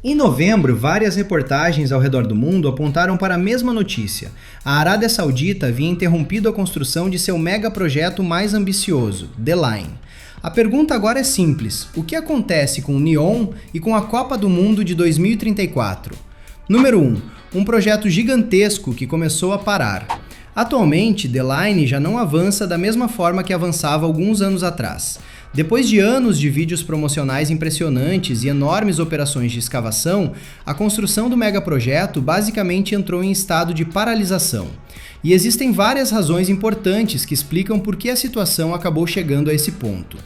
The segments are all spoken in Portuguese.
Em novembro, várias reportagens ao redor do mundo apontaram para a mesma notícia. A Arábia Saudita havia interrompido a construção de seu megaprojeto mais ambicioso, The Line. A pergunta agora é simples: o que acontece com o NEOM e com a Copa do Mundo de 2034? Número 1. Um projeto gigantesco que começou a parar. Atualmente, The Line já não avança da mesma forma que avançava alguns anos atrás. Depois de anos de vídeos promocionais impressionantes e enormes operações de escavação, a construção do megaprojeto basicamente entrou em estado de paralisação. E existem várias razões importantes que explicam por que a situação acabou chegando a esse ponto.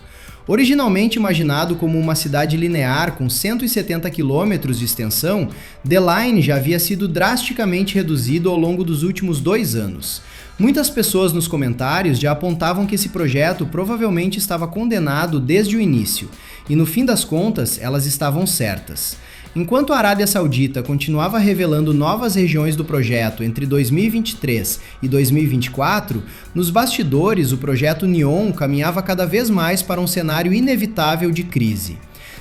Originalmente imaginado como uma cidade linear com 170 km de extensão, The Line já havia sido drasticamente reduzido ao longo dos últimos 2 anos. Muitas pessoas nos comentários já apontavam que esse projeto provavelmente estava condenado desde o início, e no fim das contas, elas estavam certas. Enquanto a Arábia Saudita continuava revelando novas regiões do projeto entre 2023 e 2024, nos bastidores o projeto NEOM caminhava cada vez mais para um cenário inevitável de crise.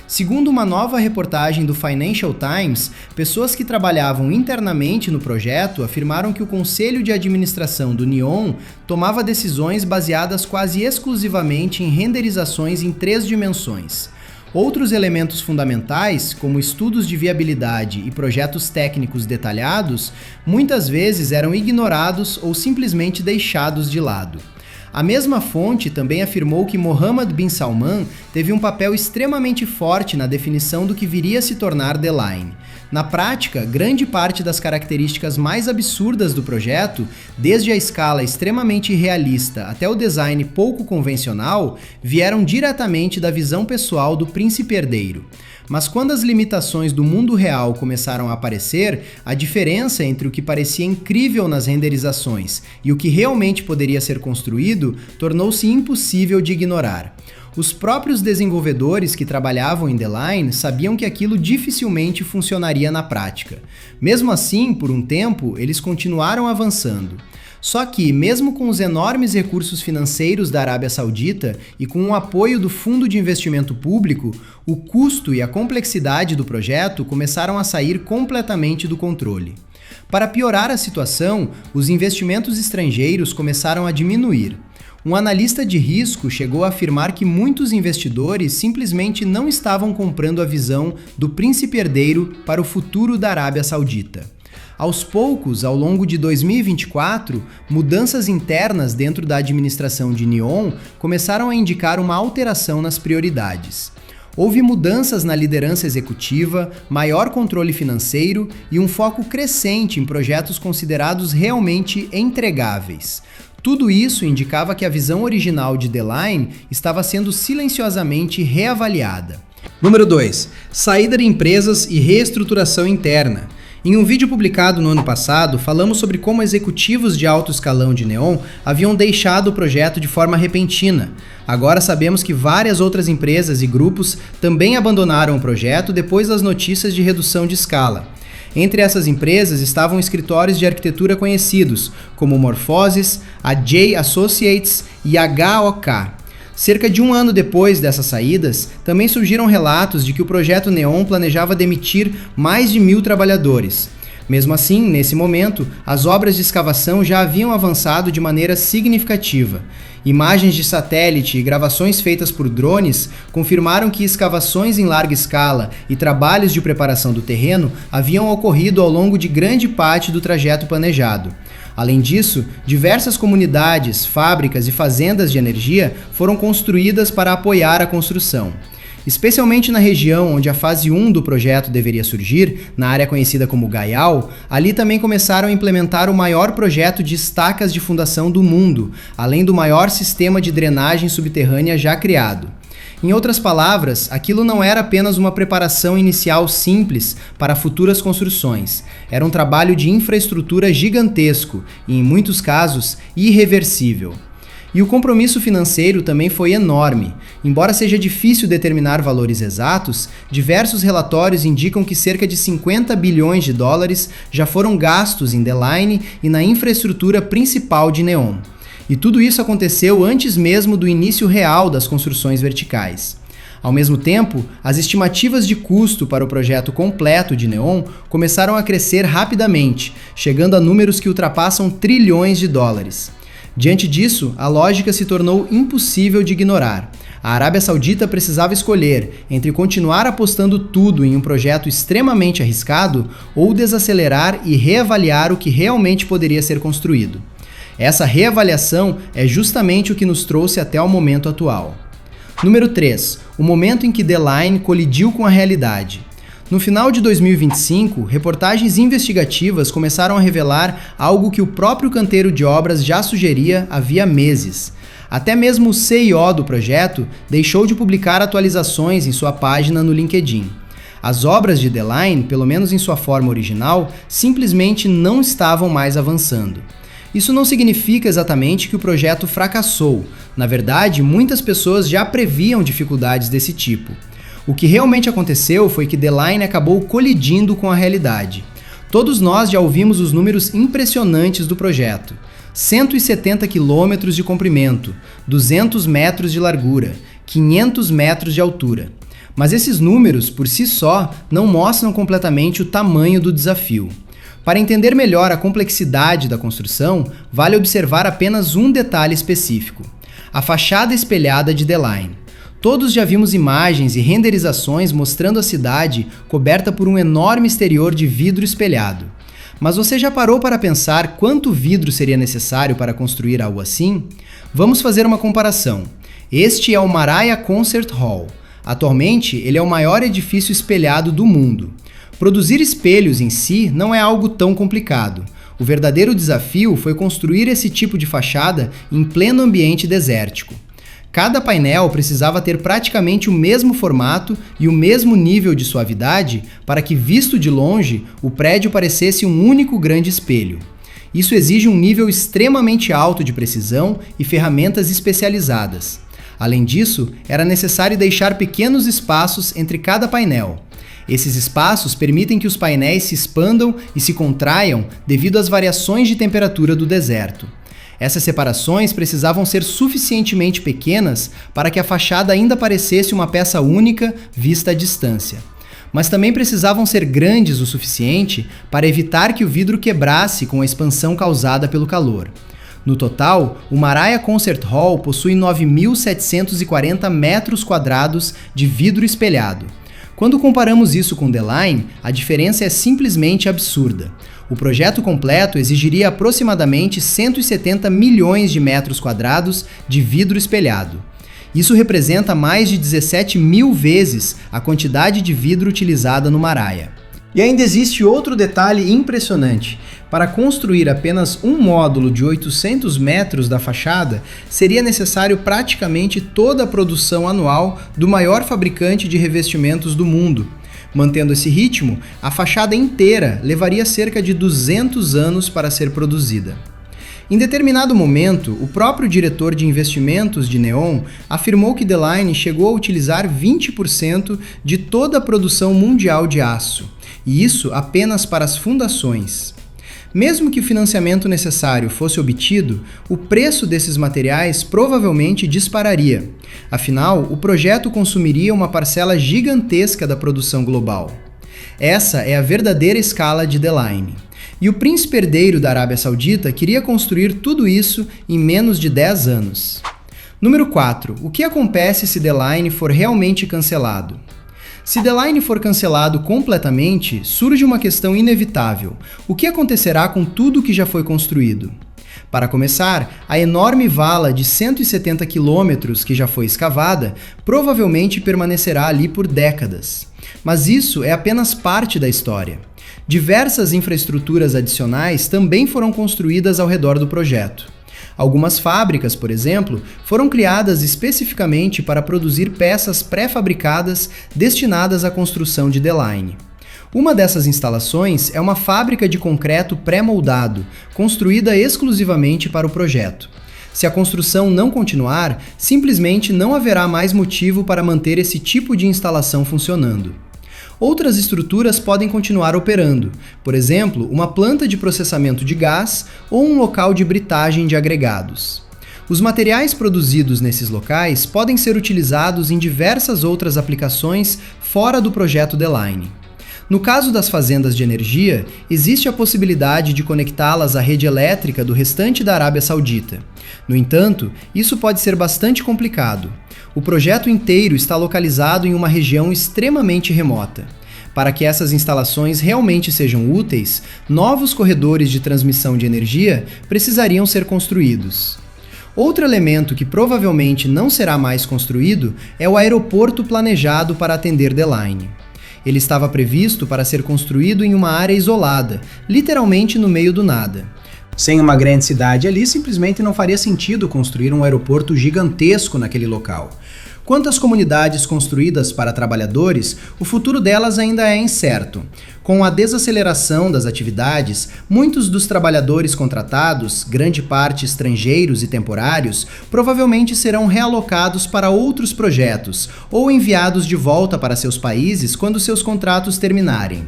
Segundo uma nova reportagem do Financial Times, pessoas que trabalhavam internamente no projeto afirmaram que o conselho de administração do NEOM tomava decisões baseadas quase exclusivamente em renderizações em 3 dimensões. Outros elementos fundamentais, como estudos de viabilidade e projetos técnicos detalhados, muitas vezes eram ignorados ou simplesmente deixados de lado. A mesma fonte também afirmou que Mohammed bin Salman teve um papel extremamente forte na definição do que viria a se tornar The Line. Na prática, grande parte das características mais absurdas do projeto, desde a escala extremamente realista até o design pouco convencional, vieram diretamente da visão pessoal do príncipe herdeiro. Mas quando as limitações do mundo real começaram a aparecer, a diferença entre o que parecia incrível nas renderizações e o que realmente poderia ser construído tornou-se impossível de ignorar. Os próprios desenvolvedores que trabalhavam em The Line sabiam que aquilo dificilmente funcionaria na prática. Mesmo assim, por um tempo, eles continuaram avançando. Só que, mesmo com os enormes recursos financeiros da Arábia Saudita e com o apoio do Fundo de Investimento Público, o custo e a complexidade do projeto começaram a sair completamente do controle. Para piorar a situação, os investimentos estrangeiros começaram a diminuir. Um analista de risco chegou a afirmar que muitos investidores simplesmente não estavam comprando a visão do príncipe herdeiro para o futuro da Arábia Saudita. Aos poucos, ao longo de 2024, mudanças internas dentro da administração de NEOM começaram a indicar uma alteração nas prioridades. Houve mudanças na liderança executiva, maior controle financeiro e um foco crescente em projetos considerados realmente entregáveis. Tudo isso indicava que a visão original de The Line estava sendo silenciosamente reavaliada. Número 2. Saída de empresas e reestruturação interna. Em um vídeo publicado no ano passado, falamos sobre como executivos de alto escalão de NEOM haviam deixado o projeto de forma repentina. Agora sabemos que várias outras empresas e grupos também abandonaram o projeto depois das notícias de redução de escala. Entre essas empresas estavam escritórios de arquitetura conhecidos, como Morphosis, a J Associates e a HOK. Cerca de um ano depois dessas saídas, também surgiram relatos de que o projeto NEOM planejava demitir mais de 1.000 trabalhadores. Mesmo assim, nesse momento, as obras de escavação já haviam avançado de maneira significativa. Imagens de satélite e gravações feitas por drones confirmaram que escavações em larga escala e trabalhos de preparação do terreno haviam ocorrido ao longo de grande parte do trajeto planejado. Além disso, diversas comunidades, fábricas e fazendas de energia foram construídas para apoiar a construção. Especialmente na região onde a fase 1 do projeto deveria surgir, na área conhecida como Gaial, ali também começaram a implementar o maior projeto de estacas de fundação do mundo, além do maior sistema de drenagem subterrânea já criado. Em outras palavras, aquilo não era apenas uma preparação inicial simples para futuras construções. Era um trabalho de infraestrutura gigantesco e, em muitos casos, irreversível. E o compromisso financeiro também foi enorme. Embora seja difícil determinar valores exatos, diversos relatórios indicam que cerca de 50 bilhões de dólares já foram gastos em The Line e na infraestrutura principal de NEOM. E tudo isso aconteceu antes mesmo do início real das construções verticais. Ao mesmo tempo, as estimativas de custo para o projeto completo de NEOM começaram a crescer rapidamente, chegando a números que ultrapassam trilhões de dólares. Diante disso, a lógica se tornou impossível de ignorar. A Arábia Saudita precisava escolher entre continuar apostando tudo em um projeto extremamente arriscado ou desacelerar e reavaliar o que realmente poderia ser construído. Essa reavaliação é justamente o que nos trouxe até o momento atual. Número 3. O momento em que The Line colidiu com a realidade. No final de 2025, reportagens investigativas começaram a revelar algo que o próprio canteiro de obras já sugeria havia meses. Até mesmo o CEO do projeto deixou de publicar atualizações em sua página no LinkedIn. As obras de The Line, pelo menos em sua forma original, simplesmente não estavam mais avançando. Isso não significa exatamente que o projeto fracassou. Na verdade, muitas pessoas já previam dificuldades desse tipo. O que realmente aconteceu foi que The Line acabou colidindo com a realidade. Todos nós já ouvimos os números impressionantes do projeto. 170 quilômetros de comprimento, 200 metros de largura, 500 metros de altura. Mas esses números, por si só, não mostram completamente o tamanho do desafio. Para entender melhor a complexidade da construção, vale observar apenas um detalhe específico: a fachada espelhada de The Line. Todos já vimos imagens e renderizações mostrando a cidade coberta por um enorme exterior de vidro espelhado. Mas você já parou para pensar quanto vidro seria necessário para construir algo assim? Vamos fazer uma comparação. Este é o Maraya Concert Hall. Atualmente, ele é o maior edifício espelhado do mundo. Produzir espelhos em si não é algo tão complicado. O verdadeiro desafio foi construir esse tipo de fachada em pleno ambiente desértico. Cada painel precisava ter praticamente o mesmo formato e o mesmo nível de suavidade para que, visto de longe, o prédio parecesse um único grande espelho. Isso exige um nível extremamente alto de precisão e ferramentas especializadas. Além disso, era necessário deixar pequenos espaços entre cada painel. Esses espaços permitem que os painéis se expandam e se contraiam devido às variações de temperatura do deserto. Essas separações precisavam ser suficientemente pequenas para que a fachada ainda parecesse uma peça única vista à distância. Mas também precisavam ser grandes o suficiente para evitar que o vidro quebrasse com a expansão causada pelo calor. No total, o Maraya Concert Hall possui 9.740 metros quadrados de vidro espelhado. Quando comparamos isso com The Line, a diferença é simplesmente absurda. O projeto completo exigiria aproximadamente 170 milhões de metros quadrados de vidro espelhado. Isso representa mais de 17 mil vezes a quantidade de vidro utilizada no Maraya. E ainda existe outro detalhe impressionante. Para construir apenas um módulo de 800 metros da fachada, seria necessário praticamente toda a produção anual do maior fabricante de revestimentos do mundo. Mantendo esse ritmo, a fachada inteira levaria cerca de 200 anos para ser produzida. Em determinado momento, o próprio diretor de investimentos de NEOM afirmou que The Line chegou a utilizar 20% de toda a produção mundial de aço, e isso apenas para as fundações. Mesmo que o financiamento necessário fosse obtido, o preço desses materiais provavelmente dispararia. Afinal, o projeto consumiria uma parcela gigantesca da produção global. Essa é a verdadeira escala de The Line. E o príncipe herdeiro da Arábia Saudita queria construir tudo isso em menos de 10 anos. Número 4. O que acontece se The Line for realmente cancelado? Se The Line for cancelado completamente, surge uma questão inevitável. O que acontecerá com tudo que já foi construído? Para começar, a enorme vala de 170 quilômetros que já foi escavada provavelmente permanecerá ali por décadas. Mas isso é apenas parte da história. Diversas infraestruturas adicionais também foram construídas ao redor do projeto. Algumas fábricas, por exemplo, foram criadas especificamente para produzir peças pré-fabricadas destinadas à construção de The Line. Uma dessas instalações é uma fábrica de concreto pré-moldado, construída exclusivamente para o projeto. Se a construção não continuar, simplesmente não haverá mais motivo para manter esse tipo de instalação funcionando. Outras estruturas podem continuar operando, por exemplo, uma planta de processamento de gás ou um local de britagem de agregados. Os materiais produzidos nesses locais podem ser utilizados em diversas outras aplicações fora do projeto The Line. No caso das fazendas de energia, existe a possibilidade de conectá-las à rede elétrica do restante da Arábia Saudita. No entanto, isso pode ser bastante complicado. O projeto inteiro está localizado em uma região extremamente remota. Para que essas instalações realmente sejam úteis, novos corredores de transmissão de energia precisariam ser construídos. Outro elemento que provavelmente não será mais construído é o aeroporto planejado para atender The Line. Ele estava previsto para ser construído em uma área isolada, literalmente no meio do nada. Sem uma grande cidade ali, simplesmente não faria sentido construir um aeroporto gigantesco naquele local. Quanto às comunidades construídas para trabalhadores, o futuro delas ainda é incerto. Com a desaceleração das atividades, muitos dos trabalhadores contratados, grande parte estrangeiros e temporários, provavelmente serão realocados para outros projetos ou enviados de volta para seus países quando seus contratos terminarem.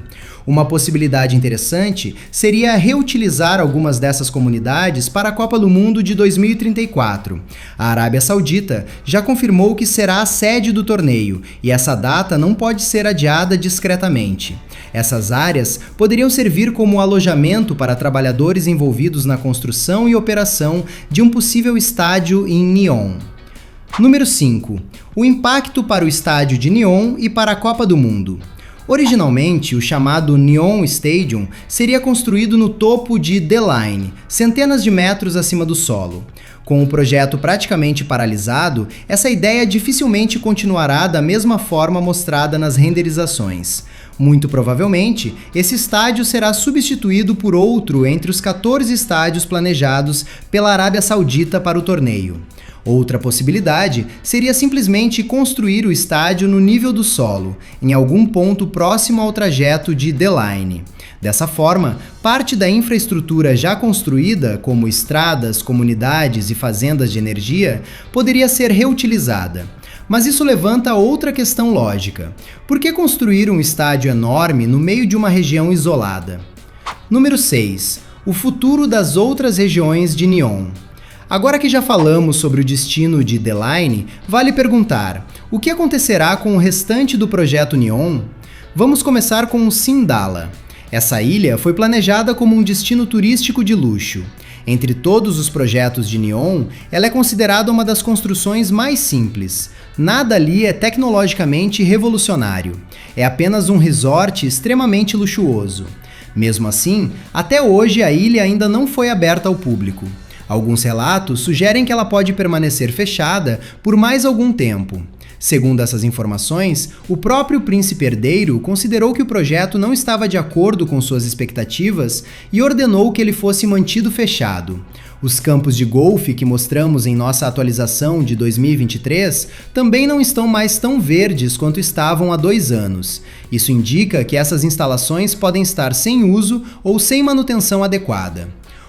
Uma possibilidade interessante seria reutilizar algumas dessas comunidades para a Copa do Mundo de 2034. A Arábia Saudita já confirmou que será a sede do torneio e essa data não pode ser adiada discretamente. Essas áreas poderiam servir como alojamento para trabalhadores envolvidos na construção e operação de um possível estádio em Neom. Número 5. O impacto para o estádio de Neom e para a Copa do Mundo. Originalmente, o chamado Neom Stadium seria construído no topo de The Line, centenas de metros acima do solo. Com o projeto praticamente paralisado, essa ideia dificilmente continuará da mesma forma mostrada nas renderizações. Muito provavelmente, esse estádio será substituído por outro entre os 14 estádios planejados pela Arábia Saudita para o torneio. Outra possibilidade seria simplesmente construir o estádio no nível do solo, em algum ponto próximo ao trajeto de The Line. Dessa forma, parte da infraestrutura já construída, como estradas, comunidades e fazendas de energia, poderia ser reutilizada. Mas isso levanta outra questão lógica. Por que construir um estádio enorme no meio de uma região isolada? Número 6. O futuro das outras regiões de Neom. Agora que já falamos sobre o destino de The Line, vale perguntar: o que acontecerá com o restante do projeto Neom? Vamos começar com Sindalah. Essa ilha foi planejada como um destino turístico de luxo. Entre todos os projetos de Neom, ela é considerada uma das construções mais simples. Nada ali é tecnologicamente revolucionário. É apenas um resort extremamente luxuoso. Mesmo assim, até hoje a ilha ainda não foi aberta ao público. Alguns relatos sugerem que ela pode permanecer fechada por mais algum tempo. Segundo essas informações, o próprio príncipe herdeiro considerou que o projeto não estava de acordo com suas expectativas e ordenou que ele fosse mantido fechado. Os campos de golfe que mostramos em nossa atualização de 2023 também não estão mais tão verdes quanto estavam há 2 anos. Isso indica que essas instalações podem estar sem uso ou sem manutenção adequada.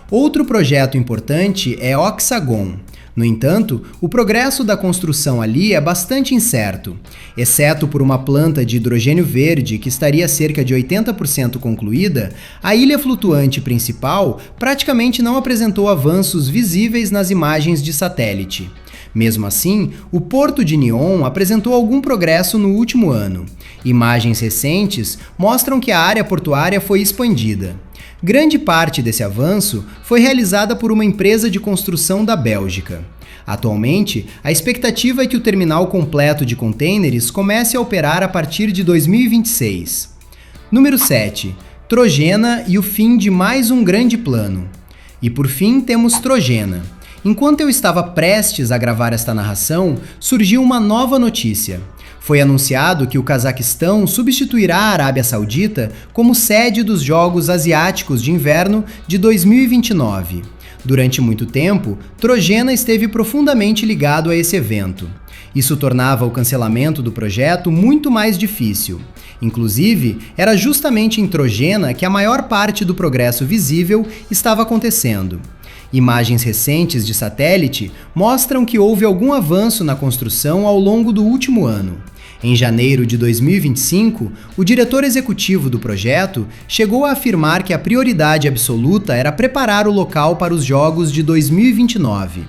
Outro projeto importante é Oxagon. No entanto, o progresso da construção ali é bastante incerto. Exceto por uma planta de hidrogênio verde que estaria cerca de 80% concluída, a ilha flutuante principal praticamente não apresentou avanços visíveis nas imagens de satélite. Mesmo assim, o porto de Neom apresentou algum progresso no último ano. Imagens recentes mostram que a área portuária foi expandida. Grande parte desse avanço foi realizada por uma empresa de construção da Bélgica. Atualmente, a expectativa é que o terminal completo de contêineres comece a operar a partir de 2026. Número 7. Trojena e o fim de mais um grande plano. E por fim temos Trojena. Enquanto eu estava prestes a gravar esta narração, surgiu uma nova notícia. Foi anunciado que o Cazaquistão substituirá a Arábia Saudita como sede dos Jogos Asiáticos de Inverno de 2029. Durante muito tempo, Trojena esteve profundamente ligado a esse evento. Isso tornava o cancelamento do projeto muito mais difícil. Inclusive, era justamente em Trojena que a maior parte do progresso visível estava acontecendo. Imagens recentes de satélite mostram que houve algum avanço na construção ao longo do último ano. Em janeiro de 2025, o diretor executivo do projeto chegou a afirmar que a prioridade absoluta era preparar o local para os Jogos de 2029.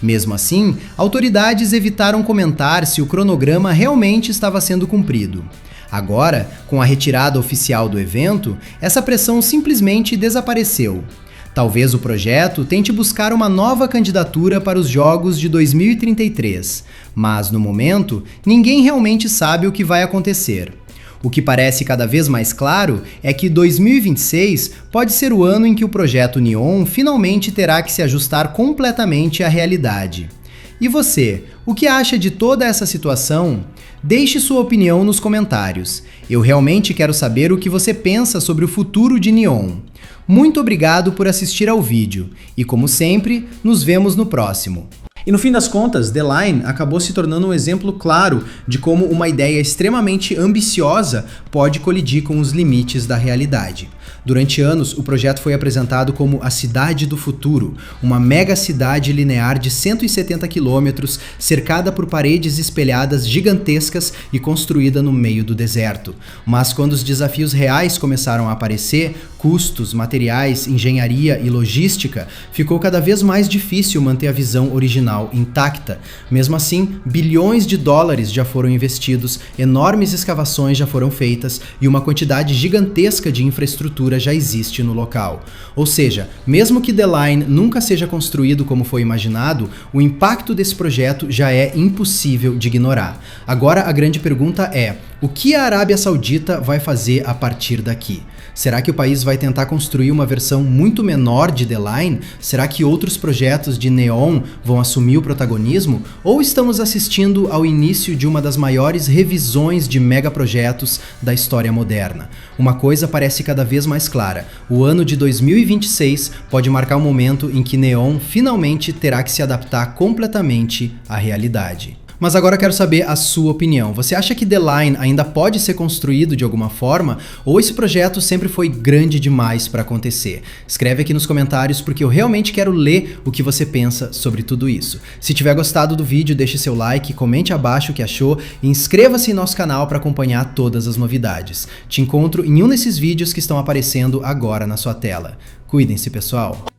Mesmo assim, autoridades evitaram comentar se o cronograma realmente estava sendo cumprido. Agora, com a retirada oficial do evento, essa pressão simplesmente desapareceu. Talvez o projeto tente buscar uma nova candidatura para os Jogos de 2033, mas no momento, ninguém realmente sabe o que vai acontecer. O que parece cada vez mais claro é que 2026 pode ser o ano em que o projeto Neon finalmente terá que se ajustar completamente à realidade. E você, o que acha de toda essa situação? Deixe sua opinião nos comentários. Eu realmente quero saber o que você pensa sobre o futuro de Neon. Muito obrigado por assistir ao vídeo e, como sempre, nos vemos no próximo. E no fim das contas, The Line acabou se tornando um exemplo claro de como uma ideia extremamente ambiciosa pode colidir com os limites da realidade. Durante anos, o projeto foi apresentado como a Cidade do Futuro, uma mega cidade linear de 170 quilômetros, cercada por paredes espelhadas gigantescas e construída no meio do deserto. Mas quando os desafios reais começaram a aparecer, custos, materiais, engenharia e logística, ficou cada vez mais difícil manter a visão original intacta. Mesmo assim, bilhões de dólares já foram investidos, enormes escavações já foram feitas e uma quantidade gigantesca de infraestrutura já existe no local. Ou seja, mesmo que The Line nunca seja construído como foi imaginado, o impacto desse projeto já é impossível de ignorar. Agora a grande pergunta é: o que a Arábia Saudita vai fazer a partir daqui? Será que o país vai tentar construir uma versão muito menor de The Line? Será que outros projetos de Neon vão assumir o protagonismo? Ou estamos assistindo ao início de uma das maiores revisões de megaprojetos da história moderna? Uma coisa parece cada vez mais clara: o ano de 2026 pode marcar um momento em que Neon finalmente terá que se adaptar completamente à realidade. Mas agora eu quero saber a sua opinião. Você acha que The Line ainda pode ser construído de alguma forma? Ou esse projeto sempre foi grande demais para acontecer? Escreve aqui nos comentários porque eu realmente quero ler o que você pensa sobre tudo isso. Se tiver gostado do vídeo, deixe seu like, comente abaixo o que achou e inscreva-se em nosso canal para acompanhar todas as novidades. Te encontro em um desses vídeos que estão aparecendo agora na sua tela. Cuidem-se, pessoal!